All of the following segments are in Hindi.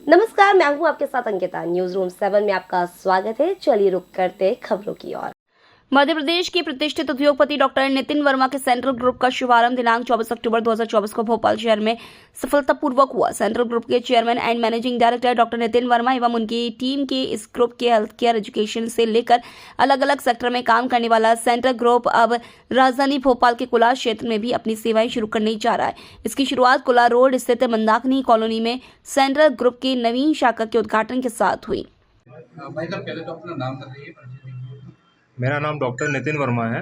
नमस्कार, मैं हूँ आपके साथ अंकिता। न्यूज रूम 7 में आपका स्वागत है। चलिए रुक करते हैं खबरों की ओर। मध्य प्रदेश के प्रतिष्ठित उद्योगपति डॉक्टर नितिन वर्मा के सेंट्रल ग्रुप का शुभारंभ दिनांक 24 अक्टूबर 2024 को भोपाल शहर में सफलतापूर्वक हुआ। सेंट्रल ग्रुप के chairman and managing director doctor Nitin Verma एवं उनकी टीम के इस ग्रुप के हेल्थ केयर, एजुकेशन से लेकर अलग अलग सेक्टर में काम करने वाला सेंट्रल ग्रुप अब राजधानी भोपाल के कुलार क्षेत्र में भी अपनी सेवाएं शुरू करने जा रहा है। इसकी शुरुआत कुलार रोड स्थित मंदाकिनी कॉलोनी में सेंट्रल ग्रुप की नवीन शाखा के उद्घाटन के साथ हुई। भाई साहब, पहले तो अपना नाम बताइए, परिचय दीजिए। मेरा नाम डॉक्टर नितिन वर्मा है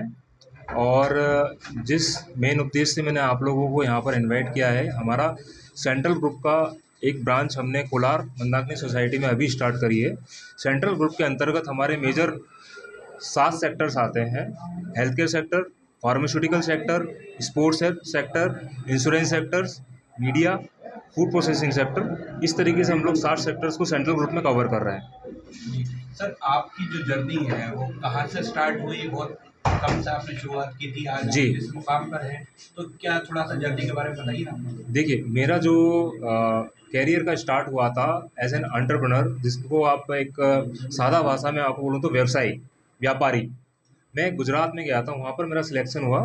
और जिस मेन उद्देश्य से मैंने आप लोगों को यहाँ पर इनवाइट किया है, हमारा सेंट्रल ग्रुप का एक ब्रांच हमने कोलार मंदाकिनी सोसाइटी में अभी स्टार्ट करी है। सेंट्रल ग्रुप के अंतर्गत हमारे मेजर 7 सेक्टर्स आते हैं: health care sector, pharmaceutical sector, sports sector, insurance sectors, media, food processing sector. इस तरीके से हम लोग 60 सेक्टर्स को सेंट्रल ग्रुप में कवर कर रहे हैं। जी सर, आपकी जो जर्नी है वो कहाँ से स्टार्ट हुई? बहुत कम से आपने शुरुआत की थी, आज जी, आप इस मुकाम पर हैं, तो क्या थोड़ा सा जर्नी के बारे में बताइए ना। देखिए, मेरा जो कैरियर का स्टार्ट हुआ था एज एन एंटरप्रेन्योर, जिसको आप एक सादा भाषा में आपको बोलूँ तो व्यवसायी, व्यापारी। मैं गुजरात में गया था, वहाँ पर मेरा सिलेक्शन हुआ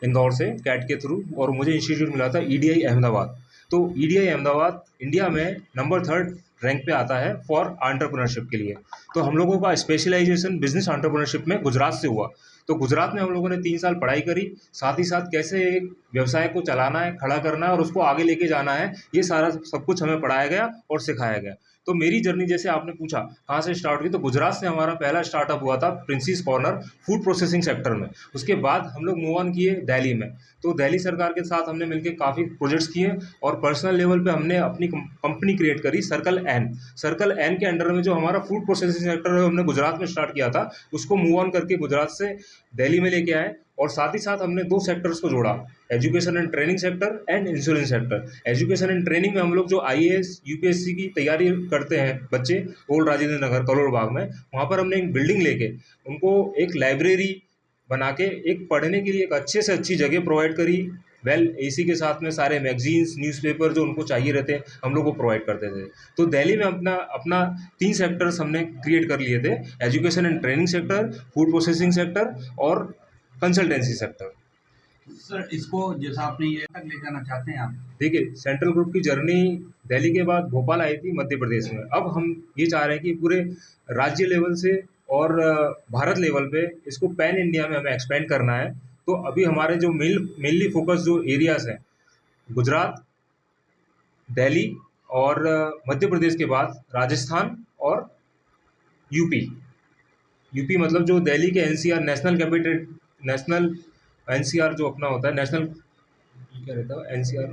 इंदौर से कैट के थ्रू, और मुझे इंस्टीट्यूट मिला था ईडीआई अहमदाबाद। तो ईडीआई अहमदाबाद इंडिया में नंबर 3rd रैंक पे आता है फॉर एंटरप्रेन्योरशिप के लिए। तो हम लोगों का स्पेशलाइजेशन बिजनेस एंटरप्रेन्योरशिप में गुजरात से हुआ। तो गुजरात में हम लोगों ने 3 साल पढ़ाई करी, साथ ही साथ कैसे एक व्यवसाय को चलाना है, खड़ा करना है और उसको आगे लेके जाना है, ये सारा सब कुछ हमें पढ़ाया गया और सिखाया गया। तो मेरी जर्नी, जैसे आपने पूछा कहाँ से स्टार्ट हुई, तो गुजरात से हमारा पहला स्टार्टअप हुआ था princess corner food processing sector में। उसके बाद हम लोग मूव ऑन किए दिल्ली में। तो दिल्ली सरकार के साथ हमने मिलकर काफ़ी प्रोजेक्ट्स किए और पर्सनल लेवल पे हमने अपनी कंपनी क्रिएट करी, सर्कल एन के अंडर में जो हमारा फूड प्रोसेसिंग सेक्टर है, हमने गुजरात में स्टार्ट किया था। उसको मूव ऑन करके गुजरात से दिल्ली में लेके आए और साथ ही साथ हमने 2 सेक्टर्स को जोड़ा, education and training sector and insurance sector. Education and training में हम लोग जो आईएएस यूपीएससी की तैयारी करते हैं बच्चे, ओल्ड राजेंद्र नगर करोल बाग में, वहाँ पर हमने एक बिल्डिंग लेके उनको एक लाइब्रेरी बना के एक पढ़ने के लिए एक अच्छे से अच्छी जगह प्रोवाइड करी। वेल एसी के साथ में सारे मैगजीन्स, न्यूज़पेपर जो उनको चाहिए रहते हैं, हम लोग को प्रोवाइड करते थे। तो दिल्ली में अपना अपना 3 सेक्टर्स हमने क्रिएट कर लिए थे: education and training sector, food processing sector और कंसल्टेंसी सेक्टर। सर, इसको जैसा आपने ये तक ले जाना चाहते हैं आप। देखिए, सेंट्रल ग्रुप की जर्नी दिल्ली के बाद भोपाल आई थी, मध्य प्रदेश में। अब हम ये चाह रहे हैं कि पूरे राज्य लेवल से और भारत लेवल पे इसको पैन इंडिया में हमें एक्सपेंड करना है। तो अभी हमारे जो मेनली फोकस जो एरियाज हैं, गुजरात, दिल्ली और मध्य प्रदेश के बाद राजस्थान और यूपी। यूपी मतलब जो दिल्ली के एनसीआर, नेशनल एनसीआर जो अपना होता है, नेशनल क्या रहता है NCR,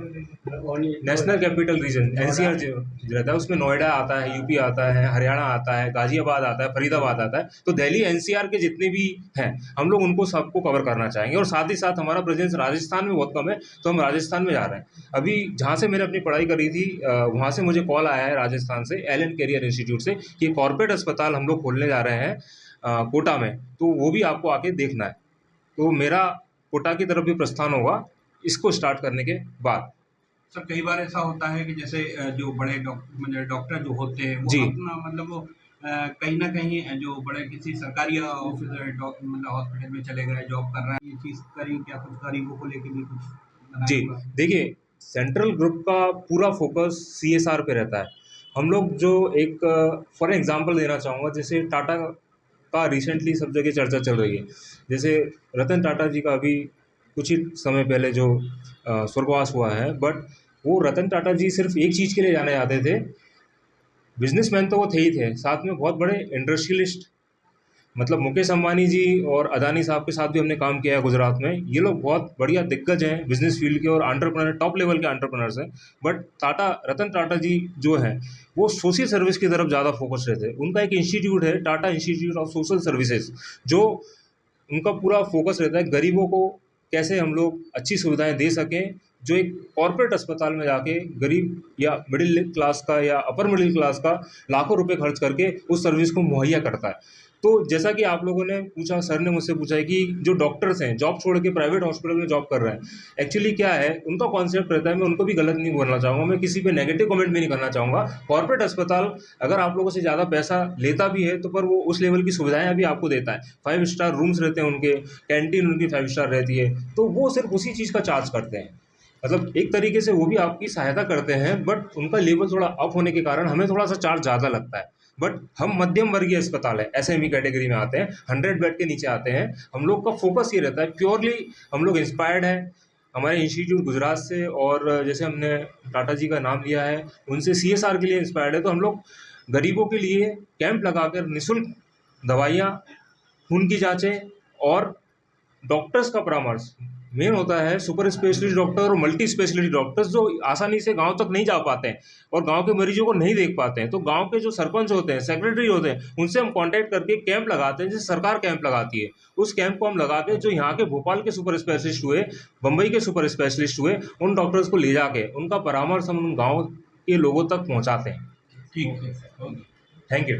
national capital region NCR जो रहता है, उसमें नोएडा आता है, यूपी आता है, हरियाणा आता है, गाजियाबाद आता है, फरीदाबाद आता है। तो दिल्ली एनसीआर के जितने भी हैं, हम लोग उनको सबको कवर करना चाहेंगे। और साथ ही साथ हमारा प्रेजेंस राजस्थान में बहुत कम है, तो हम राजस्थान में जा रहे हैं। अभी जहाँ से मैंने अपनी पढ़ाई करी थी, वहाँ से मुझे कॉल आया है राजस्थान से, एलन कैरियर इंस्टीट्यूट से, कि कॉर्पोरेट अस्पताल हम लोग खोलने जा रहे हैं कोटा में, तो वो भी आपको आके देखना है। तो मेरा कोटा की तरफ भी प्रस्थान होगा इसको स्टार्ट करने के बाद। सर, कई बार ऐसा होता है कि जैसे जो बड़े डॉक्टर जो होते हैं वो जी, अपना मतलब वो कहीं ना कहीं जो बड़े किसी सरकारी ऑफिस मतलब हॉस्पिटल में चले गए, जॉब कर रहे हैं, ये चीज़ करी क्या, कुछ गरीबों को लेके भी कुछ जी। बनाया हुआ है? देखिए, सेंट्रल ग्रुप का पूरा फोकस सीएसआर पे रहता है। हम लोग जो एक फॉर एग्जांपल देना चाहूँगा, जैसे टाटा का रिसेंटली सब जगह चर्चा चल रही है। जैसे रतन टाटा जी का अभी कुछ ही समय पहले जो स्वर्गवास हुआ है, बट वो रतन टाटा जी सिर्फ एक चीज़ के लिए जाने जाते थे। बिजनेसमैन तो वो थे ही थे, साथ में बहुत बड़े इंडस्ट्रियलिस्ट, मतलब मुकेश अंबानी जी और अदानी साहब के साथ भी हमने काम किया है गुजरात में। ये लोग बहुत बढ़िया दिग्गज हैं बिजनेस फील्ड के और एंटरप्रेन्योर, टॉप लेवल के एंटरप्रेन्योर्स हैं। बट रतन टाटा जी जो हैं, वो सोशल सर्विस की तरफ ज़्यादा फोकस रहते हैं। उनका एक इंस्टीट्यूट है, Tata institute of social services, जो उनका पूरा फोकस रहता है गरीबों को कैसे हम लोग अच्छी सुविधाएं दे सकें। जो एक कॉर्पोरेट अस्पताल में जाके गरीब या मिडिल क्लास का या अपर मिडिल क्लास का लाखों रुपए खर्च करके उस सर्विस को मुहैया करता है। तो जैसा कि आप लोगों ने पूछा, सर ने मुझसे पूछा है कि जो डॉक्टर्स हैं जॉब छोड़ के प्राइवेट हॉस्पिटल में जॉब कर रहे हैं, एक्चुअली क्या है उनका कॉन्सेप्ट रहता है, मैं उनको भी गलत नहीं बोलना चाहूँगा, मैं किसी पे नेगेटिव कमेंट भी नहीं करना चाहूँगा। कॉर्पोरेट अस्पताल अगर आप लोगों से ज़्यादा पैसा लेता भी है तो पर वो उस लेवल की सुविधाएं अभी आपको देता है। 5 स्टार रूम्स रहते हैं उनके, कैंटीन उनकी 5 स्टार रहती है, तो वो सिर्फ उसी चीज़ का चार्ज करते हैं। मतलब एक तरीके से वो भी आपकी सहायता करते हैं, बट उनका लेवल थोड़ा अप होने के कारण हमें थोड़ा सा चार्ज ज़्यादा लगता है। बट हम मध्यम वर्गीय अस्पताल है, एसएमई कैटेगरी में आते हैं, 100 बेड के नीचे आते हैं। हम लोग का फोकस ये रहता है, प्योरली हम लोग इंस्पायर्ड है हमारे इंस्टीट्यूट गुजरात से, और जैसे हमने टाटा जी का नाम लिया है उनसे सीएसआर के लिए इंस्पायर्ड है। तो हम लोग गरीबों के लिए कैंप लगाकर निःशुल्क दवाइयाँ, खून की जाँचें और डॉक्टर्स का परामर्श मेन होता है। सुपर स्पेशलिस्ट डॉक्टर और मल्टी स्पेशलिस्ट डॉक्टर्स जो आसानी से गांव तक नहीं जा पाते हैं और गांव के मरीजों को नहीं देख पाते हैं, तो गांव के जो सरपंच होते हैं, सेक्रेटरी होते हैं, उनसे हम कांटेक्ट करके कैंप लगाते हैं, जैसे सरकार कैंप लगाती है। उस कैंप को हम लगा के जो यहाँ के भोपाल के सुपर स्पेशलिस्ट हुए, बम्बई के सुपर स्पेशलिस्ट हुए, उन डॉक्टर्स को ले जाके उनका परामर्श हम उन गाँव के लोगों तक पहुँचाते हैं। ठीक है sir, okay. Thank you.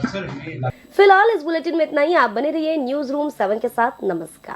Sir मैं फिलहाल इस बुलेटिन में इतना ही। आप बने रहिए न्यूज रूम 7 के साथ। नमस्कार।